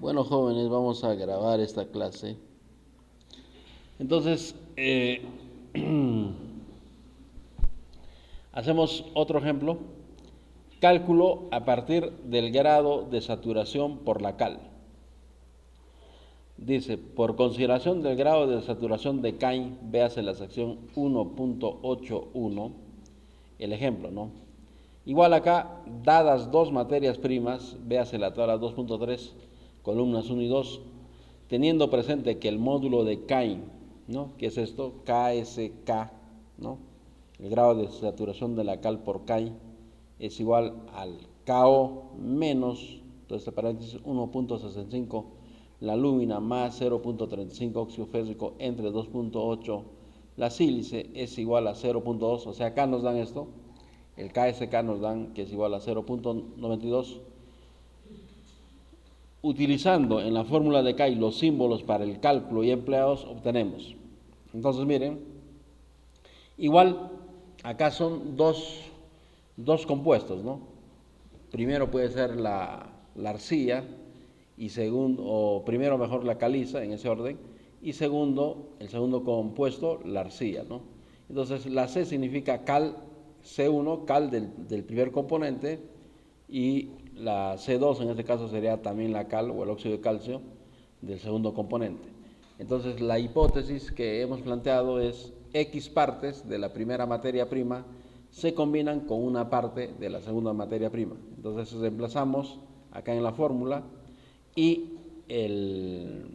Bueno, jóvenes, vamos a grabar esta clase. Entonces, hacemos otro ejemplo. Cálculo a partir del grado de saturación por la cal. Dice, por consideración del grado de saturación de Cain, véase la sección 1.81, el ejemplo, ¿no? Igual acá, dadas dos materias primas, véase la tabla 2.3, columnas 1 y 2, teniendo presente que el módulo de Cain, ¿no? ¿Qué es esto? KSK, ¿no? El grado de saturación de la cal por Cain es igual al KO menos, entonces este paréntesis 1.65, la lúmina más 0.35 óxido férrico entre 2.8, la sílice es igual a 0.2, o sea, acá nos dan esto, el KSK nos dan que es igual a 0.92. Utilizando en la fórmula de K los símbolos para el cálculo y empleados, obtenemos. Entonces, miren, igual acá son dos compuestos, ¿no? Primero puede ser la arcilla y segundo, o primero mejor la caliza en ese orden, y segundo, el segundo compuesto, la arcilla, ¿no? Entonces la C significa cal, C1, cal del primer componente, y la C2 en este caso sería también la cal o el óxido de calcio del segundo componente. Entonces la hipótesis que hemos planteado es X partes de la primera materia prima se combinan con una parte de la segunda materia prima. Entonces reemplazamos acá en la fórmula y el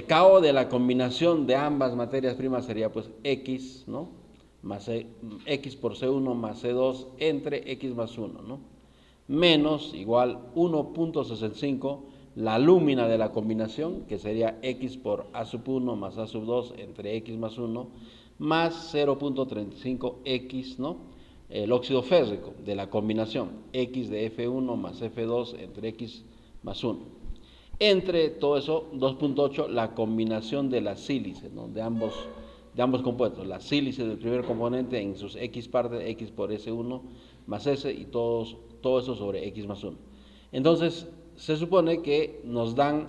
KO de la combinación de ambas materias primas sería pues X, ¿no? Más X por C1 más C2 entre X más 1, ¿no? Menos igual 1.65 la lúmina de la combinación, que sería X por A sub 1 más A sub 2 entre X más 1, más 0.35 X, ¿no? El óxido férrico de la combinación, X de F1 más F2 entre X más 1. Entre todo eso, 2.8, la combinación de las sílices, ¿no? de ambos compuestos. La sílice del primer componente en sus X partes, X por S1 más S y todo eso sobre X más 1. Entonces, se supone que nos dan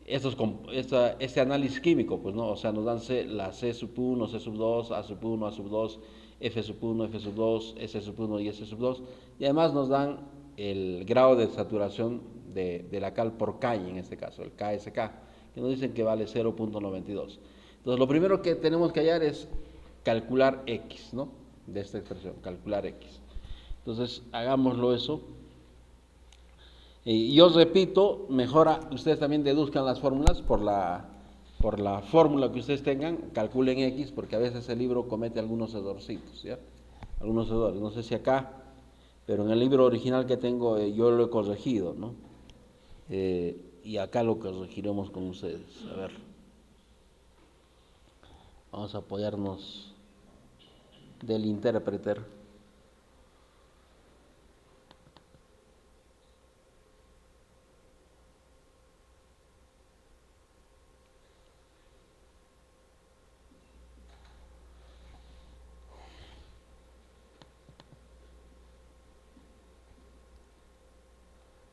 este análisis químico, pues, ¿no? O sea, nos dan la C sub 1, C sub 2, A sub 1, A sub 2, F sub 1, F sub 2, S sub 1 y S sub 2. Y además nos dan el grado de saturación de la cal por Cain, en este caso, el KSK, que nos dicen que vale 0.92. Entonces, lo primero que tenemos que hallar es calcular X, ¿no? De esta expresión, calcular X. Entonces, hagámoslo eso. Y yo repito, mejor ustedes también deduzcan las fórmulas por la fórmula que ustedes tengan, calculen X, porque a veces el libro comete algunos errorcitos, ¿ya? Algunos errores. No sé si acá, pero en el libro original que tengo yo lo he corregido, ¿no? Y acá lo corregiremos con ustedes. A ver, vamos a apoyarnos del intérprete.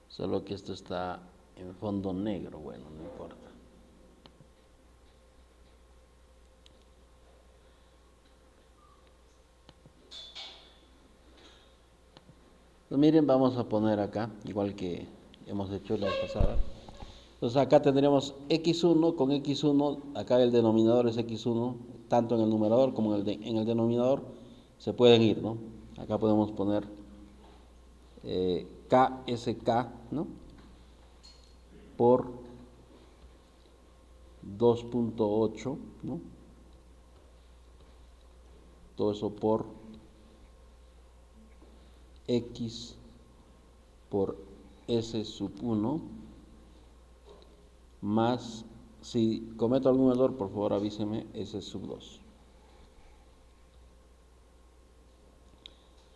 Solo que esto está en fondo negro, bueno, no importa. Pues miren, vamos a poner acá, igual que hemos hecho la vez pasada. Entonces acá tendremos x1 con x1, acá el denominador es x1, tanto en el numerador como en el denominador se pueden ir, ¿no? Acá podemos poner KSK, ¿no? Por 2.8, ¿no? Todo eso por X por S sub 1 más, si cometo algún error, por favor avíseme, S sub 2.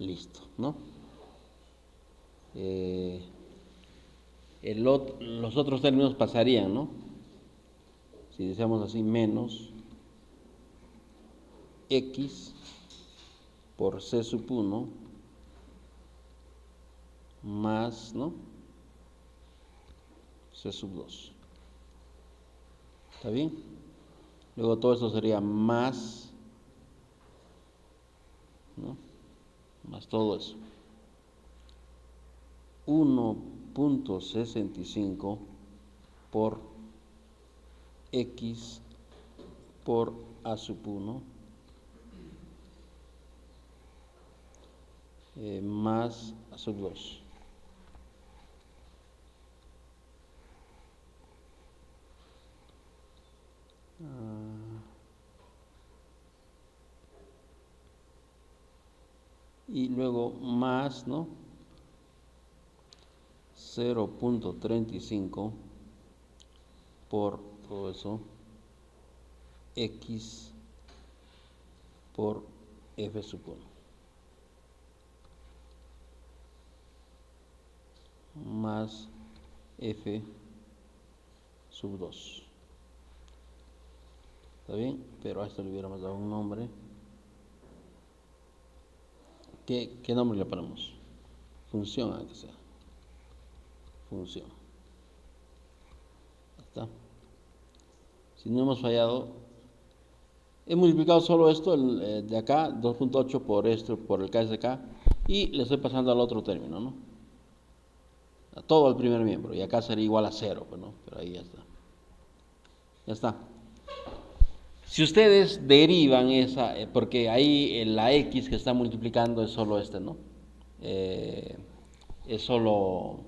Listo, ¿no? Los otros términos pasarían, ¿no? Si decíamos así, menos X por C sub 1 más, ¿no? C sub 2. ¿Está bien? Luego todo esto sería más, ¿no? Más todo eso. 1.65 por X por A sub 1 más A sub 2. Y luego más, ¿no? 0.35 por todo eso, X por F sub 1 más F sub 2. ¿Está bien? Pero a esto le hubiéramos dado un nombre. ¿Qué nombre le ponemos? Función, aunque sea. Función. ¿Está? Si no hemos fallado, he multiplicado solo esto de acá, 2.8 por esto, por el KSK, y le estoy pasando al otro término, ¿no? A todo el primer miembro, y acá sería igual a 0, pues, ¿no? Pero ahí ya está. Ya está. Si ustedes derivan esa, porque ahí la X que está multiplicando es solo este, ¿no? Es solo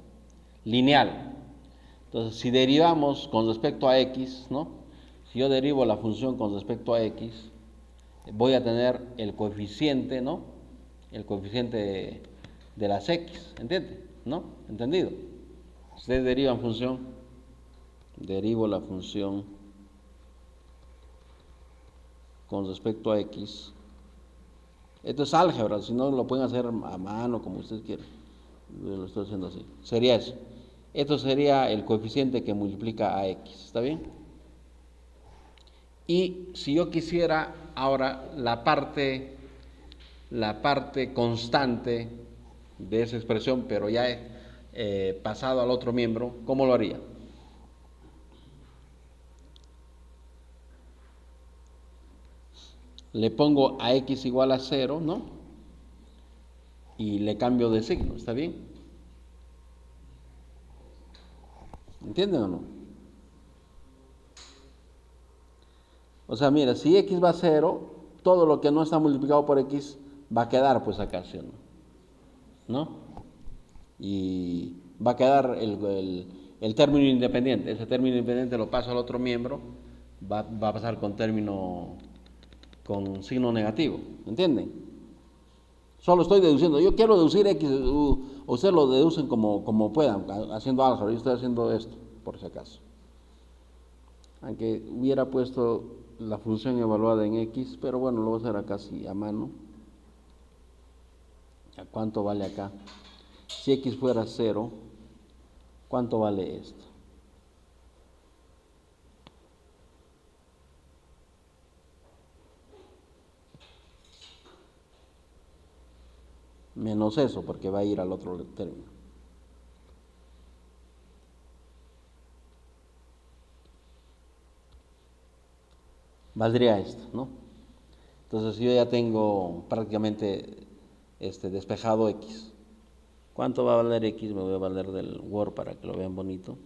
lineal. Entonces, si derivamos con respecto a X, ¿no? Si yo derivo la función con respecto a X, voy a tener el coeficiente, ¿no? El coeficiente de las X, ¿entiende? ¿No? ¿Entendido? Ustedes derivan función, derivo la función con respecto a X. Esto es álgebra, si no lo pueden hacer a mano, como ustedes quieran. Yo lo estoy haciendo así. Sería eso. Esto sería el coeficiente que multiplica a X, ¿está bien? Y si yo quisiera ahora la parte constante de esa expresión, pero ya he pasado al otro miembro, ¿cómo lo haría? Le pongo a X igual a 0, ¿no? Y le cambio de signo, ¿está bien? ¿Entienden o no? O sea, mira, si X va a 0, todo lo que no está multiplicado por X va a quedar pues acá, ¿sí o no? ¿No? Y va a quedar el término independiente. Ese término independiente lo paso al otro miembro, va a pasar con término, con signo negativo, ¿entienden? Solo estoy deduciendo. Yo quiero deducir X, ustedes lo deducen como puedan, haciendo álgebra. Yo estoy haciendo esto, por si acaso. Aunque hubiera puesto la función evaluada en X, pero bueno, lo voy a hacer acá así a mano. ¿A cuánto vale acá? Si X fuera 0, ¿cuánto vale esto? Menos eso, porque va a ir al otro término. Valdría esto, ¿no? Entonces yo ya tengo prácticamente despejado X. ¿Cuánto va a valer X? Me voy a valer del Word para que lo vean bonito.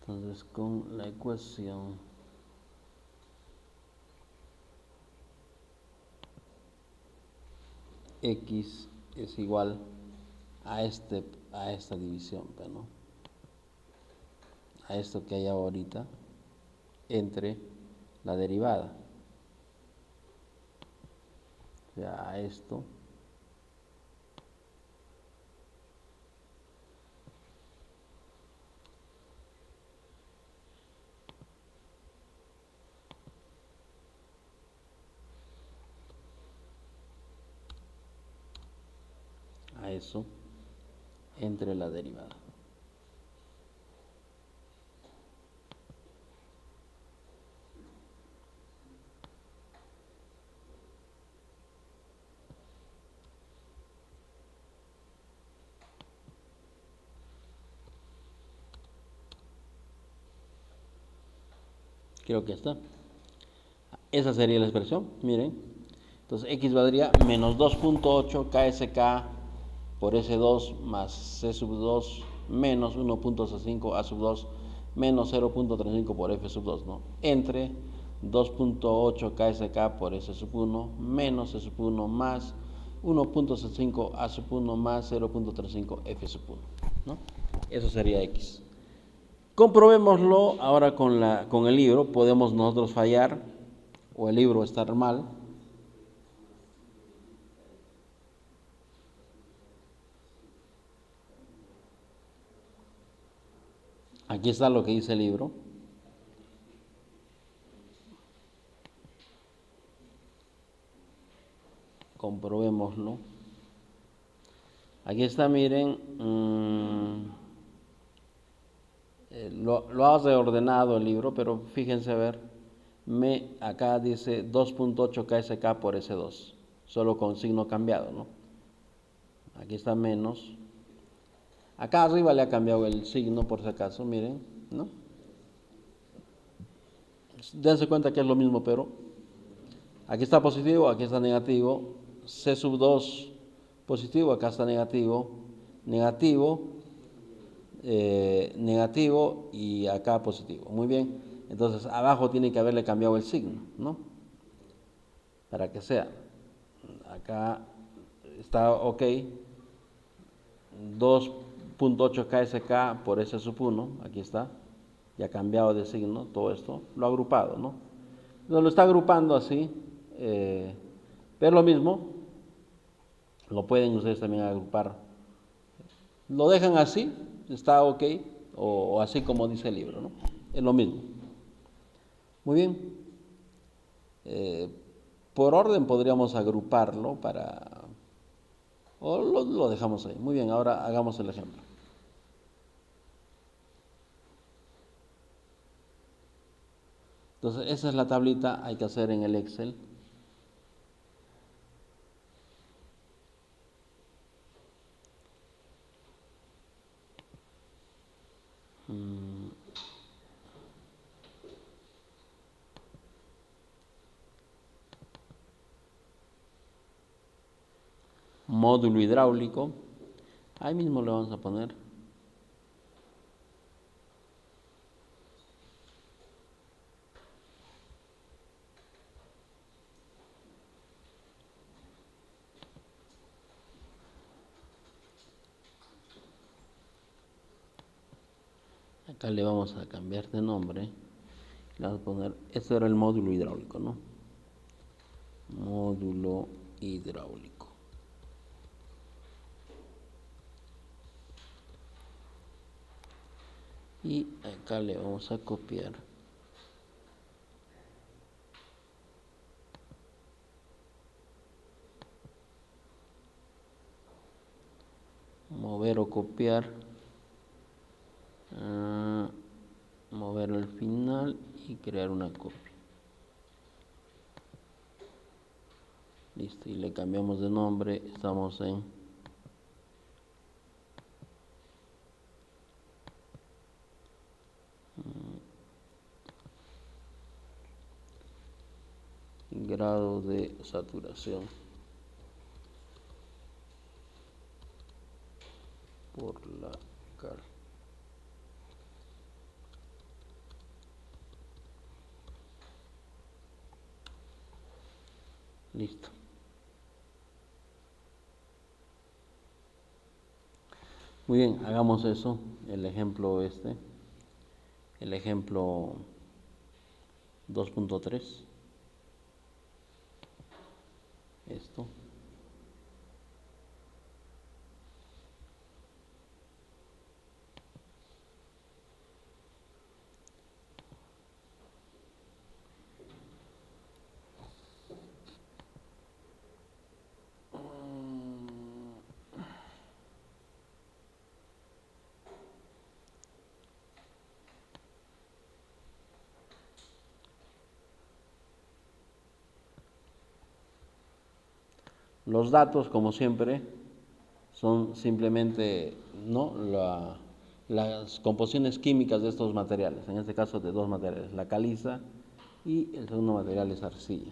Entonces con la ecuación X es igual a esta división, ¿no? A esto que hay ahorita entre la derivada. O sea, a esto a eso entre la derivada. Creo que está. Esa sería la expresión, miren. Entonces x valdría menos 2.8 KSK por S2 más C sub 2 menos 1.65 A sub 2 menos 0.35 por F sub 2, ¿no? Entre 2.8 KSK por S sub 1 menos C sub 1 más 1.65 A sub 1 más 0.35 F sub 1, ¿no? Eso sería X. Comprobémoslo ahora con el libro. Podemos nosotros fallar o el libro estar mal. Aquí está lo que dice el libro. Comprobémoslo. Aquí está, miren. Lo ha reordenado el libro, pero fíjense a ver. Acá dice 2.8 KSK por S2. Solo con signo cambiado, ¿no? Aquí está menos. Acá arriba le ha cambiado el signo por si acaso, miren, ¿no? Dense cuenta que es lo mismo, pero aquí está positivo, aquí está negativo. C sub 2 positivo, acá está negativo. Negativo, negativo y acá positivo. Muy bien. Entonces abajo tiene que haberle cambiado el signo, ¿no? Para que sea. Acá está ok. 2.8 KSK por S sub 1, aquí está, ya cambiado de signo, todo esto, lo ha agrupado, ¿no? Entonces lo está agrupando así, pero lo mismo, lo pueden ustedes también agrupar. Lo dejan así, está ok, o así como dice el libro, ¿no? Es lo mismo. Muy bien. Por orden podríamos agruparlo para... o lo dejamos ahí. Muy bien, ahora hagamos el ejemplo. Entonces, esa es la tablita, hay que hacer en el Excel. Módulo hidráulico, ahí mismo le vamos a poner. Acá le vamos a cambiar de nombre. Le vamos a poner, este era el módulo hidráulico, ¿no? Módulo hidráulico. Y acá le vamos a copiar. Mover o copiar. Mover al final y crear una copia. Listo, y le cambiamos de nombre. Estamos en grado de saturación por la cal. Listo. Muy bien, hagamos eso, el ejemplo el ejemplo 2.3, esto. Los datos, como siempre, son simplemente, ¿no?, las composiciones químicas de estos materiales, en este caso de dos materiales, la caliza y el segundo material es arcilla.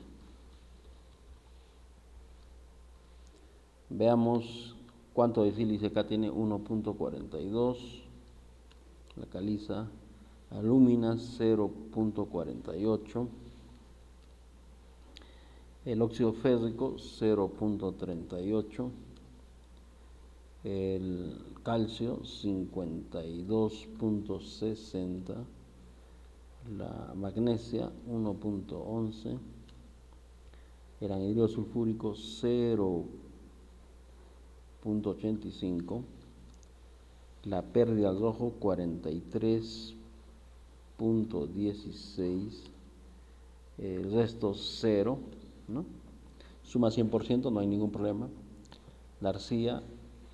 Veamos cuánto de sílice acá tiene, 1.42, la caliza, alúmina 0.48, el óxido férrico 0.38, el calcio 52.60, la magnesia 1.11, el anhidro sulfúrico 0.85, la pérdida al rojo 43.16, el resto 0, ¿no? Suma 100%, no hay ningún problema. La arcilla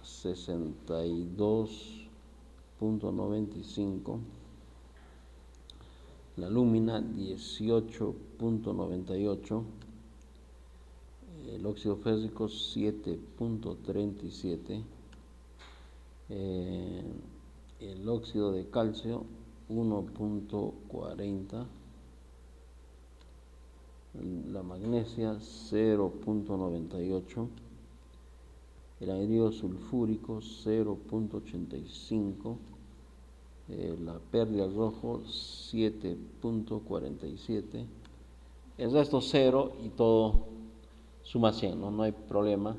62.95, la alúmina 18.98, el óxido férrico 7.37, el óxido de calcio 1.40, la magnesia 0.98, el anhidro sulfúrico 0.85, la pérdida al rojo 7.47, el resto 0 y todo suma 100, ¿no? No hay problema.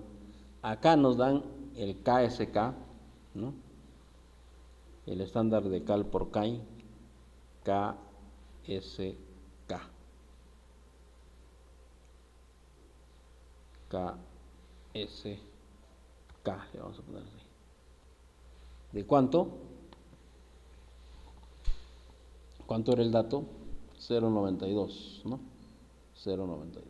Acá nos dan el KSK, ¿no? El estándar de cal por CAI, KSK. KSK, le vamos a poner así. ¿De cuánto? ¿Cuánto era el dato? 0.92, ¿no? 0.92.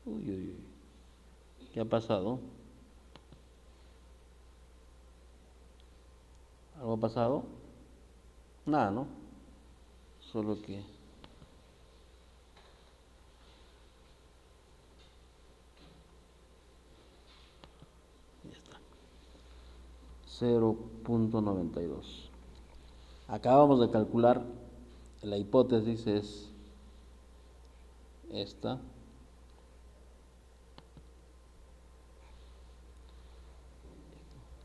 Uy, uy, uy. ¿Qué ha pasado? ¿Algo ha pasado? Nada, ¿no? Solo que... ya está. 0.92. Acabamos de calcular, la hipótesis es esta.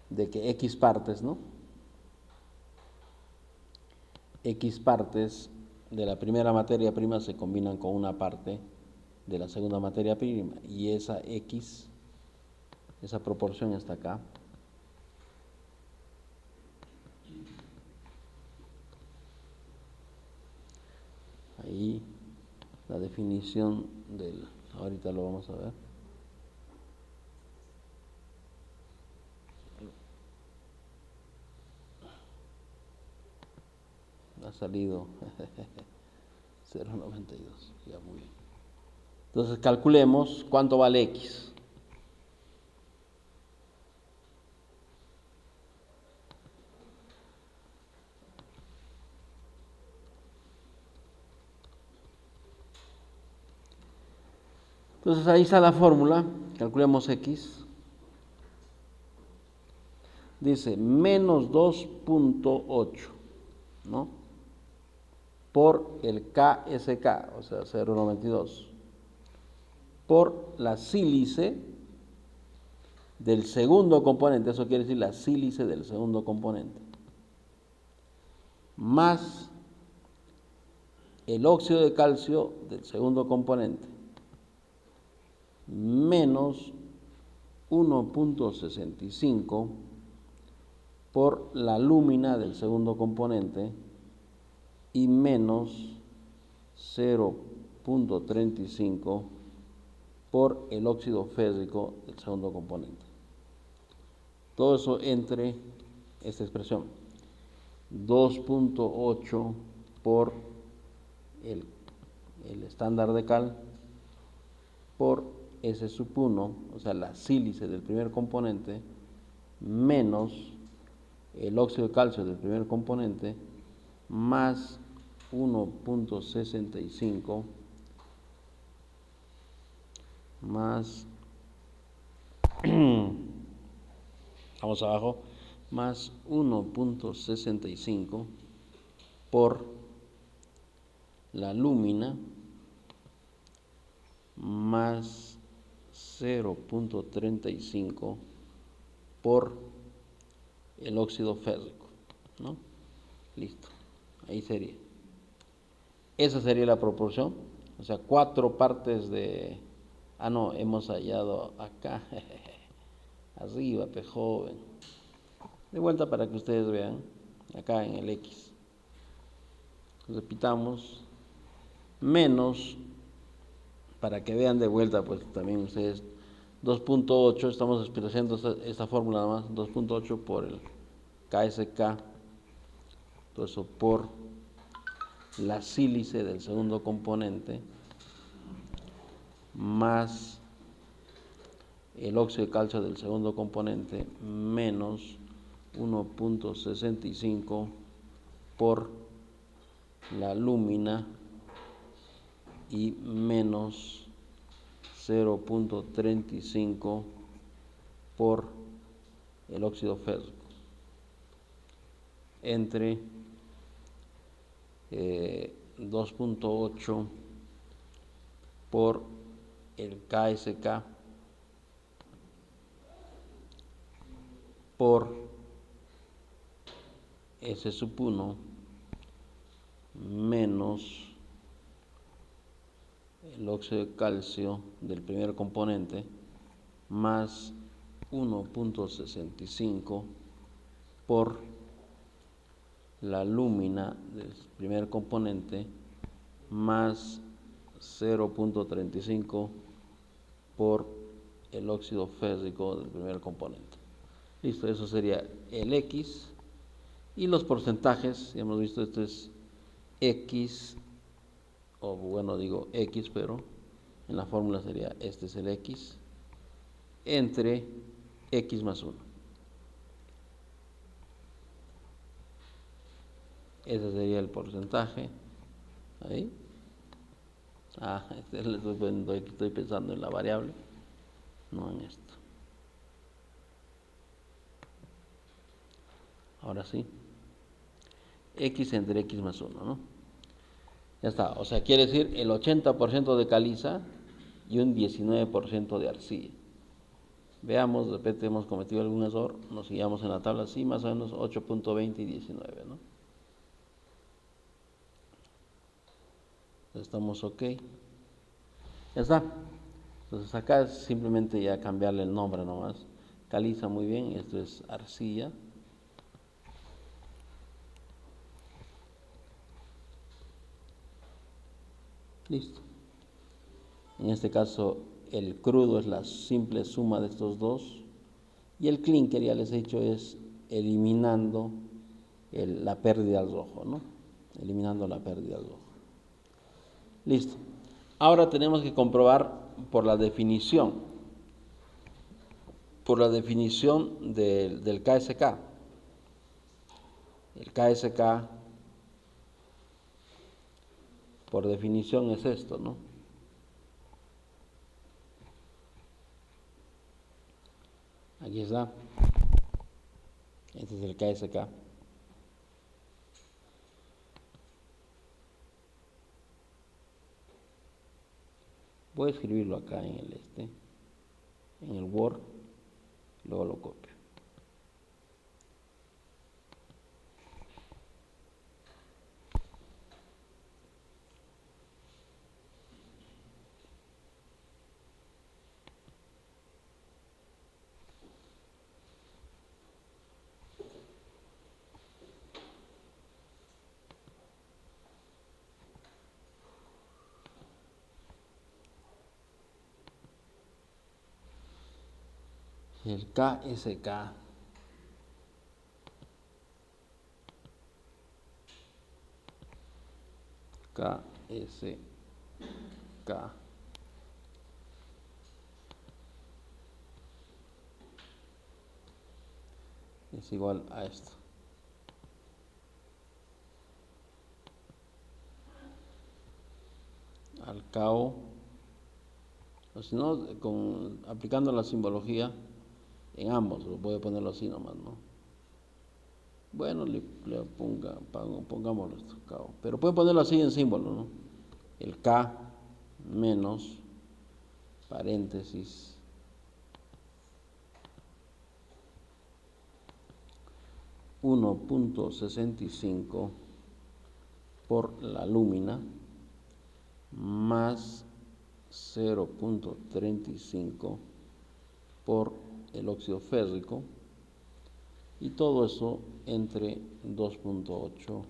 De que X partes, ¿no? X partes de la primera materia prima se combinan con una parte de la segunda materia prima y esa X, esa proporción está acá. Ahí la definición del, ahorita lo vamos a ver. Ha salido 0.92, ya muy bien. Entonces calculemos cuánto vale X. Entonces ahí está la fórmula, calculemos X. Dice menos 2.8, ¿no? Por el KSK, o sea, 0.92, por la sílice del segundo componente, eso quiere decir la sílice del segundo componente, más el óxido de calcio del segundo componente, menos 1.65 por la alúmina del segundo componente y menos 0.35 por el óxido férrico del segundo componente. Todo eso entre esta expresión, 2.8 por el estándar de cal por S sub 1, o sea, la sílice del primer componente, menos el óxido de calcio del primer componente, más 1.65 más Vamos abajo, más 1.65 por la lúmina más 0.35 por el óxido férrico, ¿no? Listo, ahí sería. Esa sería la proporción, o sea, 4 partes de... Ah, no, hemos hallado acá, arriba, pe joven. De vuelta para que ustedes vean, acá en el X. Repitamos, menos, para que vean de vuelta, pues también ustedes, 2.8, estamos expresando esta fórmula nada más, 2.8 por el KSK, todo eso por la sílice del segundo componente, más el óxido de calcio del segundo componente, menos 1.65 por la lúmina y menos 0.35 por el óxido férrico entre 2.8 por el KSK por S sub 1 menos el óxido de calcio del primer componente más 1.65 por la lúmina del primer componente más 0.35 por el óxido férrico del primer componente. Listo, eso sería el X. Y los porcentajes, ya hemos visto, esto es X, o bueno, digo X, pero en la fórmula sería, este es el X, entre X más 1. Ese sería el porcentaje. Ahí. Estoy pensando en la variable, no en esto. Ahora sí. X entre X más 1, ¿no? Ya está. O sea, quiere decir el 80% de caliza y un 19% de arcilla. Veamos, de repente hemos cometido algún error, nos guiamos en la tabla, sí, más o menos 8.20 y 19, ¿no? Estamos ok. Ya está. Entonces acá es simplemente ya cambiarle el nombre nomás. Caliza muy bien, esto es arcilla. Listo. En este caso el crudo es la simple suma de estos dos. Y el clinker, ya les he dicho, es eliminando la pérdida al rojo, ¿no? Eliminando la pérdida al rojo. Listo. Ahora tenemos que comprobar por la definición del KSK. El KSK, por definición, es esto, ¿no? Aquí está. Este es el KSK. Voy a escribirlo acá en el Word, luego lo copio. El KSK es igual a esto. Al KO O si no, aplicando la simbología en ambos, lo voy a ponerlo así nomás, ¿no? Bueno, pongámoslo esto, cabo. Pero pueden ponerlo así en símbolo, ¿no? El K menos paréntesis 1.65 por la lúmina más 0.35 por el óxido férrico, y todo eso entre 2.8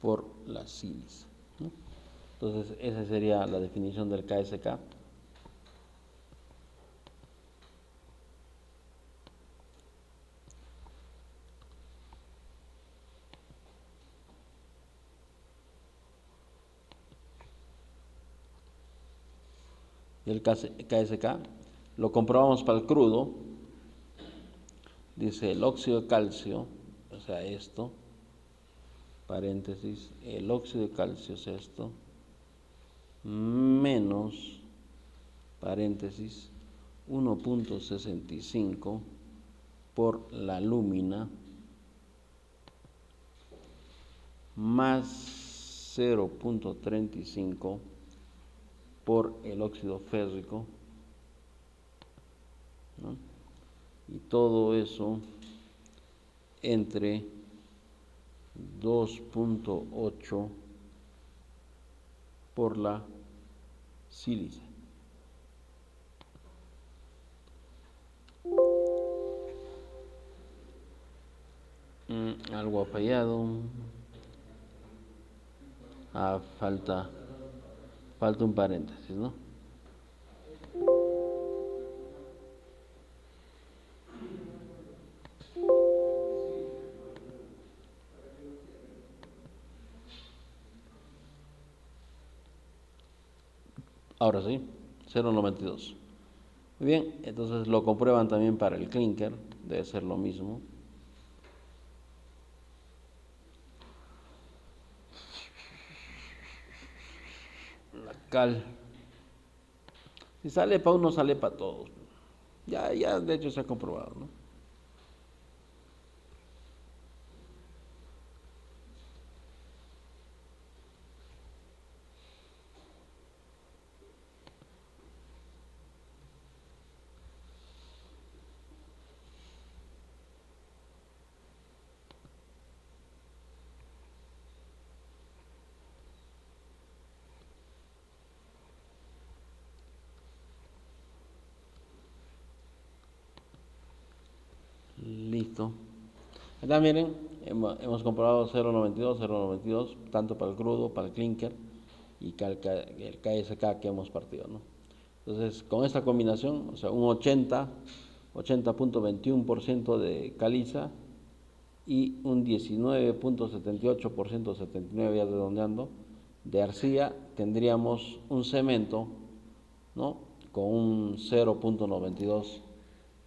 por la sílice, ¿no? Entonces esa sería la definición del KSK. Del KSK lo comprobamos para el crudo. Dice el óxido de calcio, o sea esto, paréntesis, el óxido de calcio es esto, menos, paréntesis, 1.65 por la lúmina más 0.35 por el óxido férrico, ¿no? Y todo eso entre 2.8 por la sílice. Algo ha fallado. Falta un paréntesis, ¿no? Ahora sí, 0.92. Muy bien, entonces lo comprueban también para el clinker, debe ser lo mismo. La cal. Si sale para uno, sale para todos. Ya de hecho se ha comprobado, ¿no? Listo. Acá miren, hemos comprobado 0.92, 0.92, tanto para el crudo, para el clinker y el KSK que hemos partido, ¿no? Entonces, con esta combinación, o sea, un 80.21% de caliza y un 19.78%, 79 ya redondeando, de arcilla, tendríamos un cemento, ¿no? Con un 0.92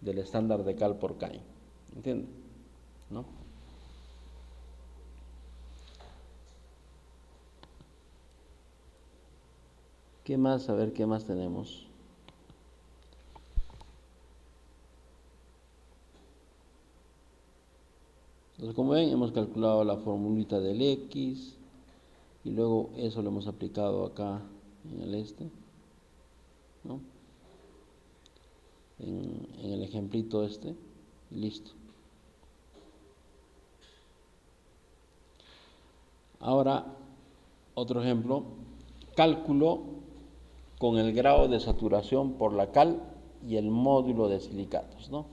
del estándar de cal por Cain. ¿Entienden? ¿No? ¿Qué más? A ver, ¿qué más tenemos? Entonces, como ven, hemos calculado la formulita del X y luego eso lo hemos aplicado acá en el ¿no? En el ejemplito y listo. Ahora, otro ejemplo, cálculo con el grado de saturación por la cal y el módulo de silicatos, ¿no?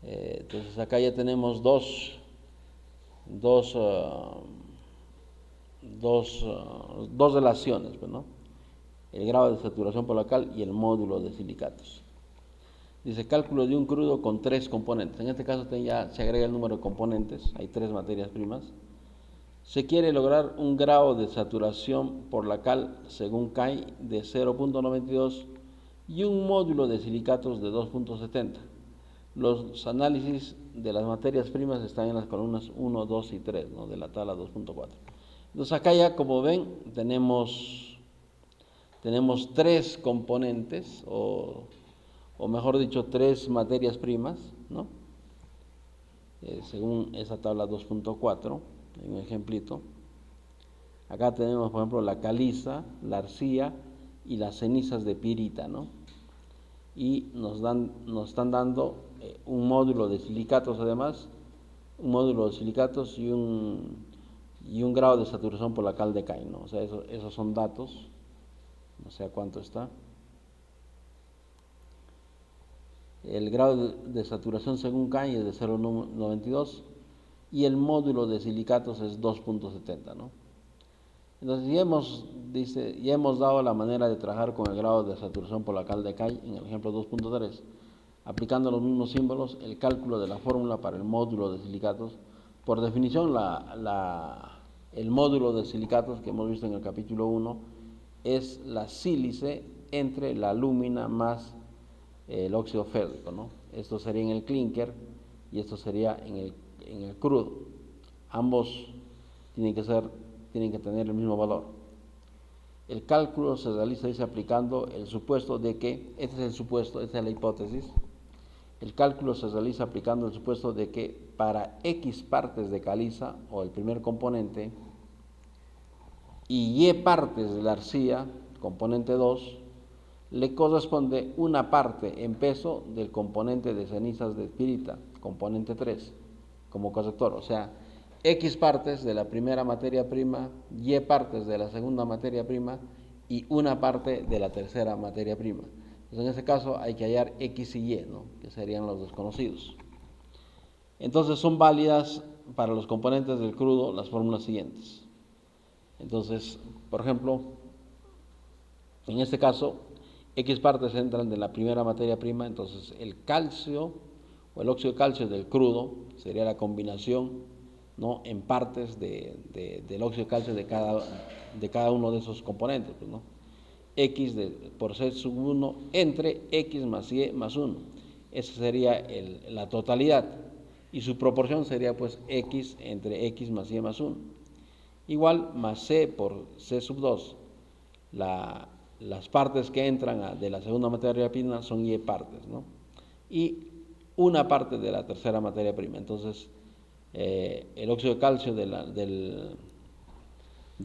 Entonces acá ya tenemos dos relaciones, ¿no? El grado de saturación por la cal y el módulo de silicatos. Dice cálculo de un crudo con 3 componentes. En este caso ya se agrega el número de componentes, hay 3 materias primas. Se quiere lograr un grado de saturación por la cal según CAI de 0.92 y un módulo de silicatos de 2.70. Los análisis de las materias primas están en las columnas 1, 2 y 3, ¿no? De la tabla 2.4. Entonces acá ya, como ven, tenemos tenemos tres componentes, o mejor dicho, tres materias primas, ¿no? Según esa tabla 2.4, un ejemplito. Acá tenemos, por ejemplo, la caliza, la arcilla y las cenizas de pirita, ¿no? Y nos están dando un módulo de silicatos, además, un módulo de silicatos y un grado de saturación por la cal de Kai, ¿no? O sea, esos son datos, no sé a cuánto está. El grado de saturación según Kai es de 0,92 y el módulo de silicatos es 2.70, ¿no? Entonces ya hemos dado la manera de trabajar con el grado de saturación por la cal de Kai en el ejemplo 2.3. Aplicando los mismos símbolos, el cálculo de la fórmula para el módulo de silicatos. Por definición, el módulo de silicatos que hemos visto en el capítulo 1 es la sílice entre la alúmina más el óxido férrico, ¿no? Esto sería en el clinker y esto sería en el crudo. Ambos tienen que tener el mismo valor. El cálculo se realiza aplicando el supuesto de que, este es el supuesto, esta es la hipótesis. El cálculo se realiza aplicando el supuesto de que para X partes de caliza, o el primer componente, y Y partes de la arcilla, componente 2, le corresponde una parte en peso del componente de cenizas de pirita, componente 3, como corrector. O sea, X partes de la primera materia prima, Y partes de la segunda materia prima y una parte de la tercera materia prima. Entonces, en ese caso hay que hallar X y Y, ¿no? Que serían los desconocidos. Entonces son válidas para los componentes del crudo las fórmulas siguientes. Entonces, por ejemplo, en este caso, X partes entran de la primera materia prima, entonces el calcio o el óxido de calcio del crudo sería la combinación, ¿no?, en partes del óxido de calcio de cada uno de esos componentes, pues, ¿no? X por C sub 1 entre X más Y más 1. Esa sería la totalidad. Y su proporción sería pues X entre X más Y más 1. Igual más C por C sub 2. Las partes que entran de la segunda materia prima son Y partes, ¿no? Y una parte de la tercera materia prima. Entonces, el óxido de calcio del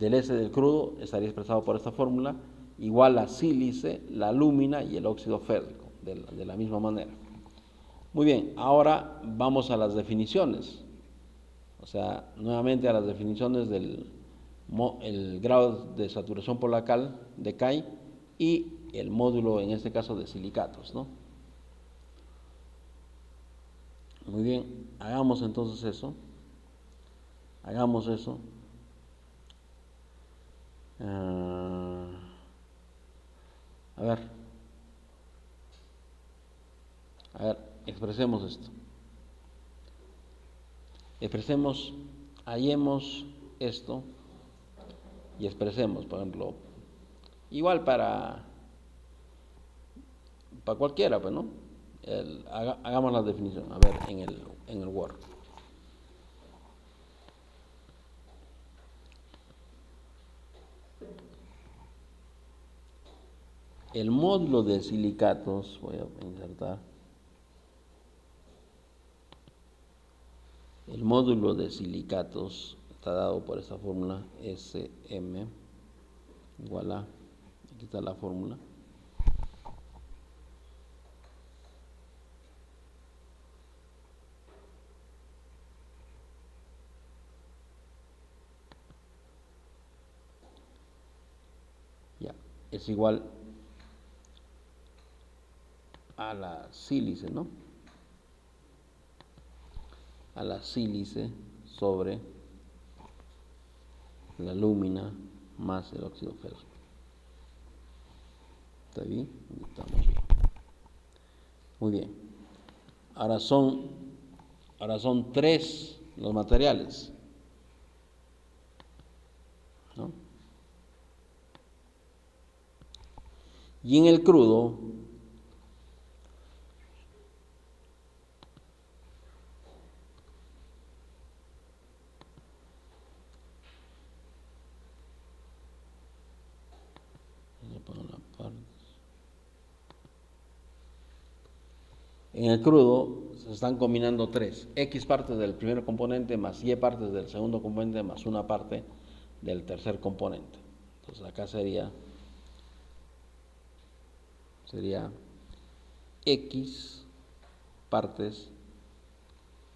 S del crudo estaría expresado por esta fórmula, igual a sílice, la alúmina y el óxido férrico, de la misma manera. Muy bien, ahora vamos a las definiciones. O sea, nuevamente a las definiciones del el grado de saturación por la cal de Kai y el módulo, en este caso, de silicatos, ¿no? Muy bien, hagamos entonces eso. Hagamos eso. A ver, expresemos esto. Hallemos esto y expresemos, por ejemplo, igual para cualquiera, pues, ¿no? Hagamos la definición, a ver, en el Word. El módulo de silicatos, voy a insertar. El módulo de silicatos está dado por esta fórmula SM igual a, aquí está la fórmula, ya, es igual a la sílice, ¿no? A la sílice sobre la alúmina más el óxido férrico. ¿Está bien? Estamos bien. Muy bien. Ahora son tres los materiales, ¿no? Y en el crudo, voy a poner En el crudo se están combinando tres, x partes del primer componente más y partes del segundo componente más una parte del tercer componente. Entonces acá sería x partes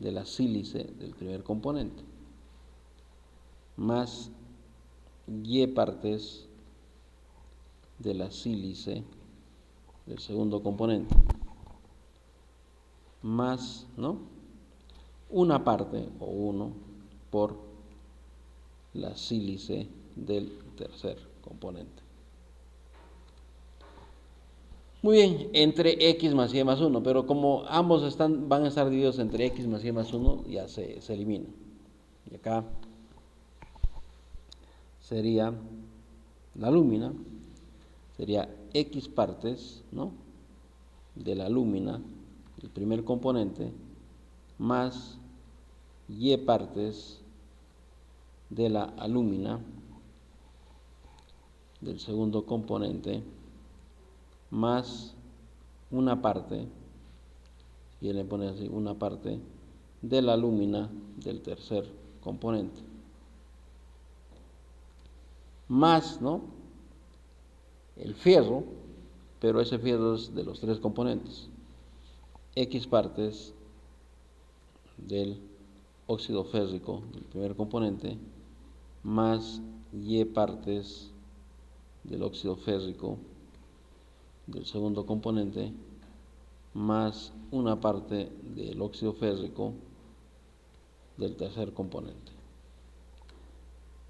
de la sílice del primer componente más y partes de la sílice del segundo componente más, ¿no?, una parte o 1 por la sílice del tercer componente. Muy bien, entre x más y más 1, pero como ambos van a estar divididos entre x más y más 1, ya se elimina. Y acá sería la lúmina, sería x partes, ¿no?, de la lúmina, el primer componente, más y partes de la alúmina, del segundo componente, más una parte, y le pone así, una parte de la alúmina del tercer componente, más, ¿no?, el fierro, pero ese fierro es de los tres componentes, x partes del óxido férrico del primer componente, más y partes del óxido férrico del segundo componente, más una parte del óxido férrico del tercer componente.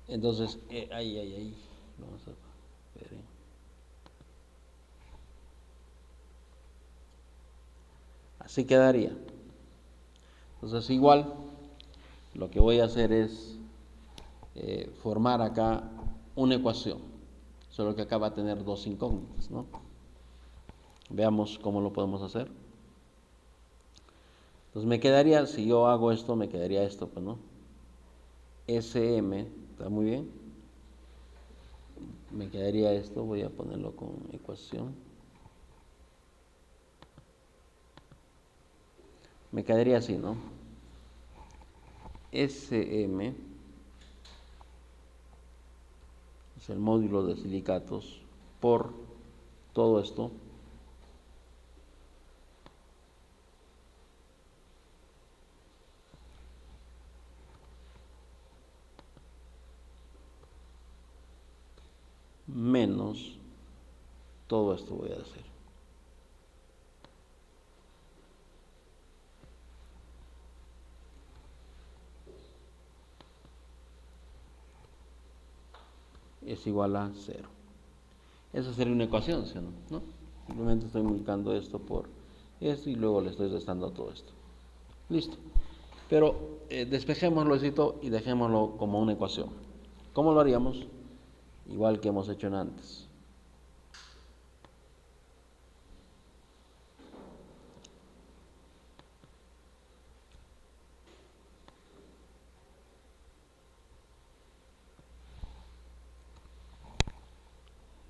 Entonces, ahí, vamos a ver. Así quedaría. Entonces, igual, lo que voy a hacer es formar acá una ecuación, solo que acá va a tener dos incógnitas, ¿no? Veamos cómo lo podemos hacer. Entonces me quedaría, si yo hago esto, me quedaría esto, pues, ¿no? SM, ¿está muy bien? Me quedaría esto, voy a ponerlo con ecuación. Me quedaría así, ¿no? SM es el módulo de silicatos por todo esto menos todo esto voy a hacer. Es igual a 0. Esa sería una ecuación, ¿sí o no? Simplemente estoy multiplicando esto por esto y luego le estoy restando todo esto. Listo. Pero despejémoslo y dejémoslo como una ecuación. ¿Cómo lo haríamos? Igual que hemos hecho en antes.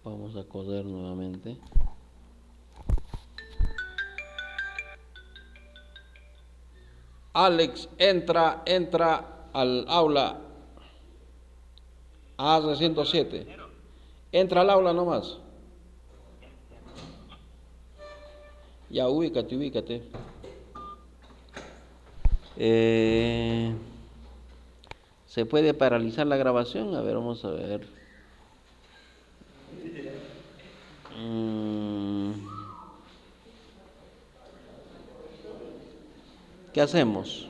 Vamos a coser nuevamente. Alex, entra al aula A307. Entra al aula nomás. Ya, ubícate. ¿Se puede paralizar la grabación? A ver, vamos a ver. ¿Qué hacemos?